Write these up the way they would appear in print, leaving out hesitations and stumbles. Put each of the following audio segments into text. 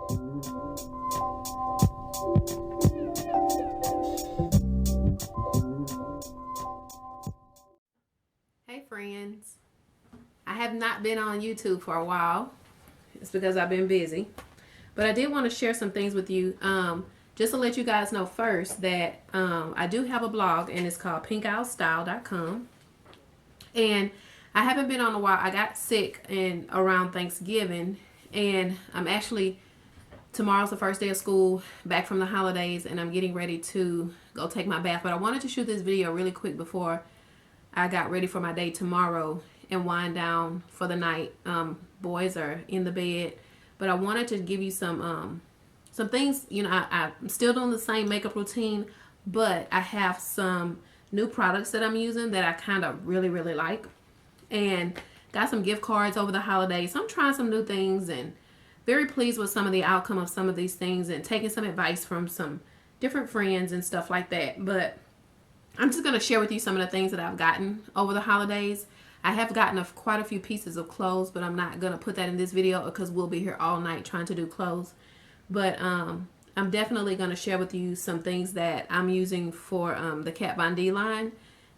Hey friends, I have not been on YouTube for a while. It's because I've been busy, but I did want to share some things with you. Just to let you guys know first that I do have a blog, and it's called pinkowlstyle.com. And I haven't been on a while. I got sick around Thanksgiving, and I'm actually, tomorrow's the first day of school, back from the holidays, and I'm getting ready to go take my bath. But I wanted to shoot this video really quick before I got ready for my day tomorrow and wind down for the night. Boys are in the bed, but I wanted to give you some things. You know, I'm still doing the same makeup routine, but I have some new products that I'm using that I kind of really like, and got some gift cards over the holidays. So I'm trying some new things and very pleased with some of the outcome of some of these things, and taking some advice from some different friends and stuff like that. But I'm just going to share with you some of the things that I've gotten over the holidays. I have gotten quite a few pieces of clothes, but I'm not going to put that in this video because we'll be here all night trying to do clothes. But I'm definitely going to share with you some things that I'm using for the Kat Von D line,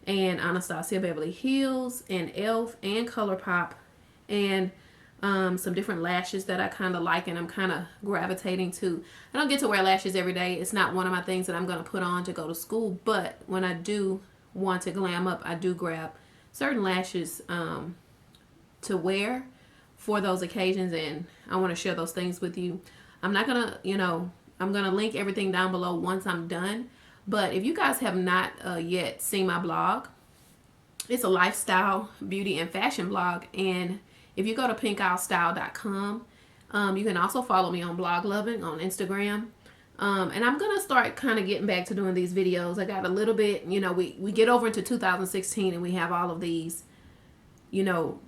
and Anastasia Beverly Hills, and e.l.f. and ColourPop, and some different lashes that I kind of like and I'm kind of gravitating to. I don't get to wear lashes every day. It's not one of my things that I'm going to put on to go to school, but when I do want to glam up, I do grab certain lashes to wear for those occasions, and I want to share those things with you. I'm not going to, I'm going to link everything down below once I'm done. But if you guys have not yet seen my blog, it's a lifestyle, beauty, and fashion blog. And if you go to pinkowlstyle.com, you can also follow me on Blog Loving on Instagram. And I'm going to start kind of getting back to doing these videos. I got a little bit, we get over into 2016 and we have all of these, New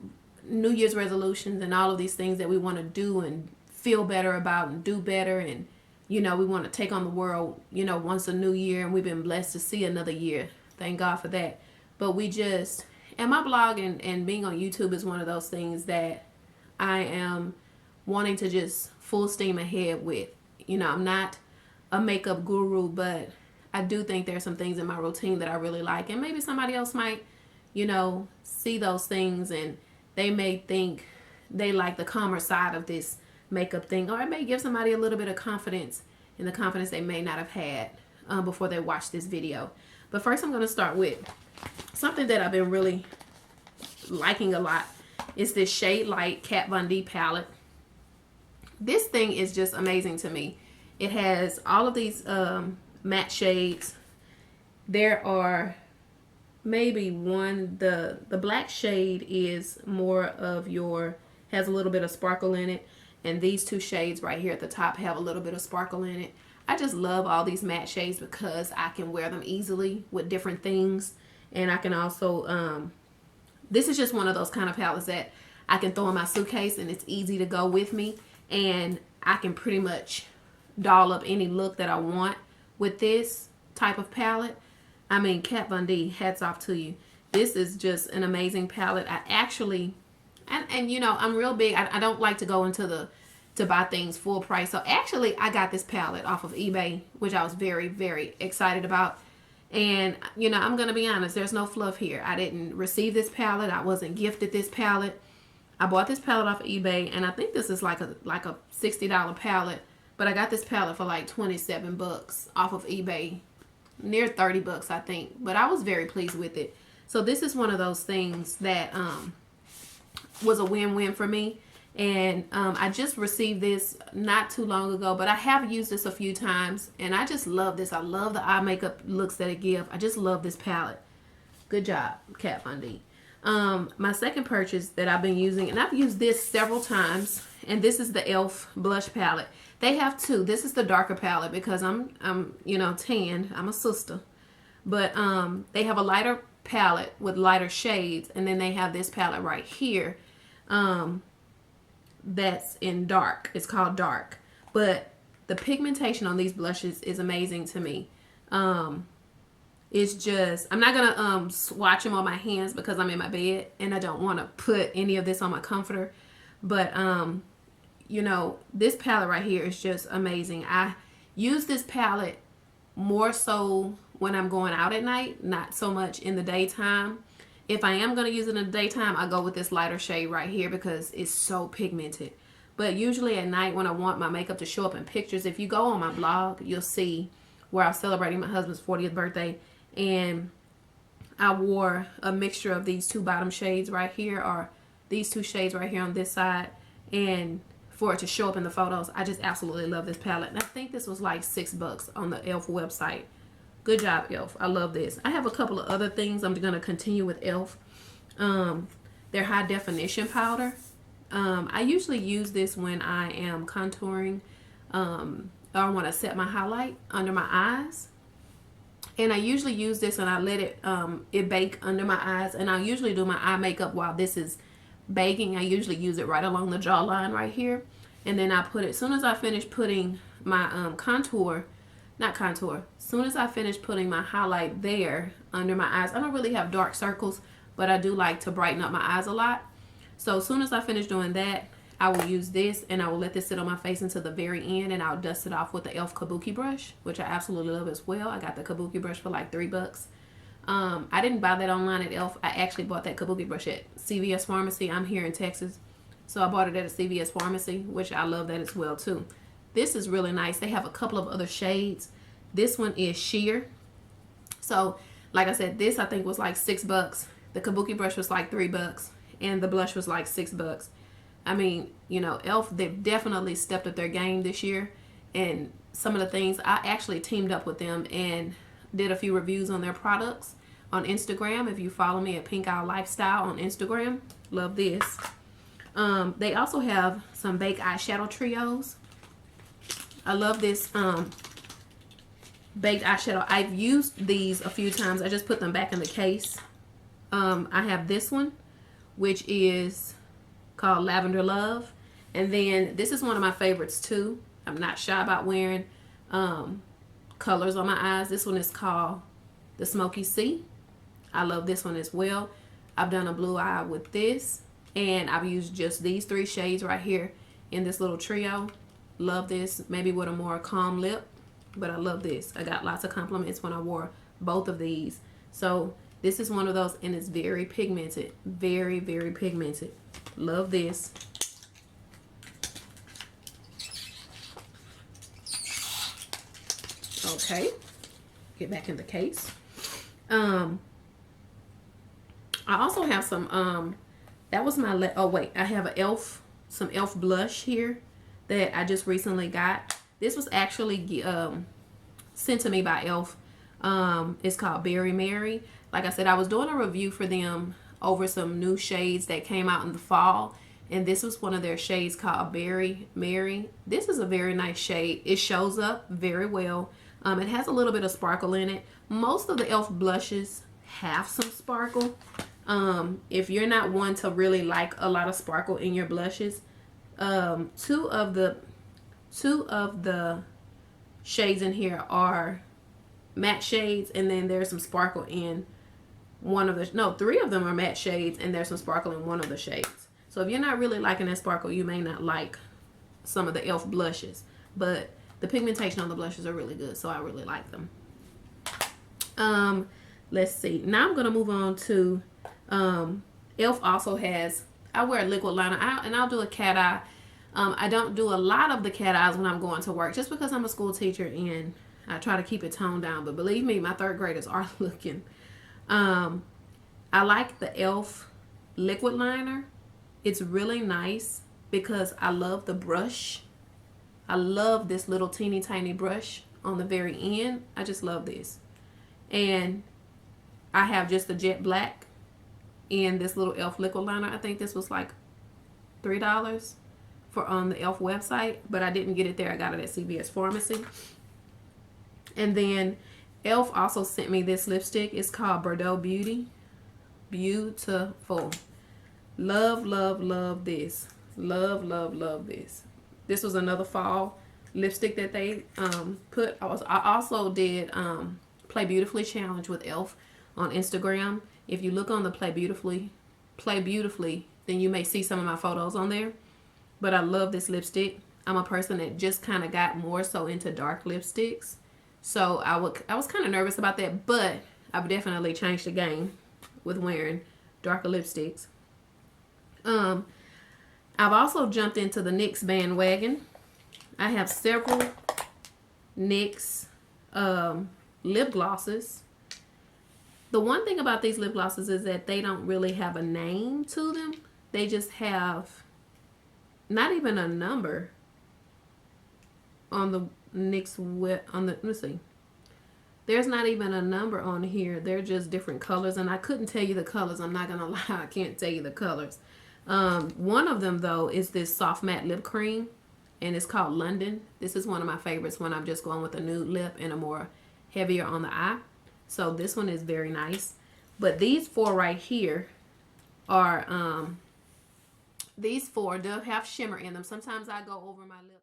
Year's resolutions and all of these things that we want to do and feel better about and do better. And, we want to take on the world, once a new year, and we've been blessed to see another year. Thank God for that. But and my blog and being on YouTube is one of those things that I am wanting to just full steam ahead with. I'm not a makeup guru, but I do think there's some things in my routine that I really like. And maybe somebody else might, see those things and they may think they like the calmer side of this makeup thing. Or it may give somebody a little bit of confidence, and the confidence they may not have had before they watch this video. But first I'm going to start with something that I've been really liking a lot. Is this Shade Light Kat Von D palette. This thing is just amazing to me. It has all of these matte shades. There are maybe the black shade is more of has a little bit of sparkle in it, and these two shades right here at the top have a little bit of sparkle in it. I just love all these matte shades because I can wear them easily with different things. And I can also, this is just one of those kind of palettes that I can throw in my suitcase and it's easy to go with me. And I can pretty much doll up any look that I want with this type of palette. I mean, Kat Von D, hats off to you. This is just an amazing palette. I actually, and I'm real big. I don't like to go into to buy things full price. So actually, I got this palette off of eBay, which I was very excited about. And, I'm going to be honest, there's no fluff here. I didn't receive this palette. I wasn't gifted this palette. I bought this palette off of eBay, and I think this is like a $60 palette. But I got this palette for like 27 bucks off of eBay. Near 30 bucks, I think. But I was very pleased with it. So this is one of those things that was a win-win for me. And I just received this not too long ago, but I have used this a few times, and I just love this. I love the eye makeup looks that it gives. I just love this palette. Good job, Kat Von D. My second purchase that I've been using, and I've used this several times, and this is the e.l.f. blush palette. They have two. This is the darker palette because I'm tanned. I'm a sister. But they have a lighter palette with lighter shades, and then they have this palette right here. That's in dark. It's called dark, but the pigmentation on these blushes is amazing to me. It's just, I'm not gonna swatch them on my hands because I'm in my bed and I don't want to put any of this on my comforter, but you know, this palette right here is just amazing. I use this palette more so when I'm going out at night, not so much in the daytime. If I am going to use it in the daytime, I go with this lighter shade right here because it's so pigmented. But usually at night when I want my makeup to show up in pictures, if you go on my blog, you'll see where I was celebrating my husband's 40th birthday. And I wore a mixture of these two bottom shades right here, or these two shades right here on this side. And for it to show up in the photos, I just absolutely love this palette. And I think this was like $6 on the e.l.f. website. Good job, e.l.f. I love this. I have a couple of other things. I'm going to continue with e.l.f. Their high definition powder. I usually use this when I am contouring or I want to set my highlight under my eyes. And I usually use this and I let it bake under my eyes. And I usually do my eye makeup while this is baking. I usually use it right along the jawline right here. And then I put it, as soon as I finish putting my as soon as I finish putting my highlight there under my eyes. I don't really have dark circles, but I do like to brighten up my eyes a lot. So as soon as I finish doing that, I will use this and I will let this sit on my face until the very end, and I'll dust it off with the e.l.f. Kabuki brush, which I absolutely love as well. I got the Kabuki brush for like $3. I didn't buy that online at e.l.f. I actually bought that Kabuki brush at CVS Pharmacy. I'm here in Texas, so I bought it at a CVS Pharmacy, which I love that as well too. This is really nice. They have a couple of other shades. This one is sheer. So like I said, this I think was like $6. The Kabuki brush was like $3. And the blush was like $6. I mean, you know, e.l.f., they've definitely stepped up their game this year. And some of the things, I actually teamed up with them and did a few reviews on their products on Instagram. If you follow me at Pink Eye Lifestyle on Instagram, love this. They also have some baked eyeshadow trios. I love this baked eyeshadow. I've used these a few times. I just put them back in the case. I have this one, which is called Lavender Love. And then this is one of my favorites too. I'm not shy about wearing colors on my eyes. This one is called the Smoky Sea. I love this one as well. I've done a blue eye with this, and I've used just these 3 shades right here in this little trio. Love this, maybe with a more calm lip, but I love this. I got lots of compliments when I wore both of these. So this is one of those, and it's very pigmented. Very, very pigmented. Love this. Okay. Get back in the case. I also have some, that was my, oh wait, I have some e.l.f. blush here that I just recently got. This was actually sent to me by e.l.f. It's called Berry Mary. Like I said, I was doing a review for them over some new shades that came out in the fall, and this was one of their shades called Berry Mary. This is a very nice shade. It shows up very well. It has a little bit of sparkle in it. Most of the e.l.f. blushes have some sparkle. If you're not one to really like a lot of sparkle in your blushes, two of the shades in here are matte shades, and then there's some sparkle in one of the, no, 3 of them are matte shades, and there's some sparkle in one of the shades. So if you're not really liking that sparkle, you may not like some of the e.l.f. blushes, but the pigmentation on the blushes are really good, so I really like them. Let's see. Now I'm going to move on to e.l.f. also has, I wear a liquid liner, and I'll do a cat eye. I don't do a lot of the cat eyes when I'm going to work, just because I'm a school teacher and I try to keep it toned down. But believe me, my 3rd graders are looking. I like the e.l.f. liquid liner. It's really nice because I love the brush. I love this little teeny tiny brush on the very end. I just love this. And I have just the jet black in this little e.l.f. liquid liner. I think this was like $3 for on the e.l.f. website, but I didn't get it there. I got it at CVS Pharmacy. And then e.l.f. also sent me this lipstick. It's called Bordeaux Beauty. Beautiful. Love, love, love this. Love, love, love this. This was another fall lipstick that they put. I also did Play Beautifully challenge with e.l.f. on Instagram. If you look on the Play Beautifully, then you may see some of my photos on there. but I love this lipstick. I'm a person that just kind of got more so into dark lipsticks. So I was kind of nervous about that, but I've definitely changed the game with wearing darker lipsticks. I've also jumped into the NYX bandwagon. I have several NYX lip glosses. The one thing about these lip glosses is that they don't really have a name to them. They just have not even a number on the NYX let's see. There's not even a number on here. They're just different colors, and I couldn't tell you the colors. I'm not gonna lie, I can't tell you the colors. One of them though is this soft matte lip cream, and it's called London. This is one of my favorites when I'm just going with a nude lip and a more heavier on the eye. So this one is very nice. But these four right here are these four, they'll have shimmer in them. Sometimes I go over my lip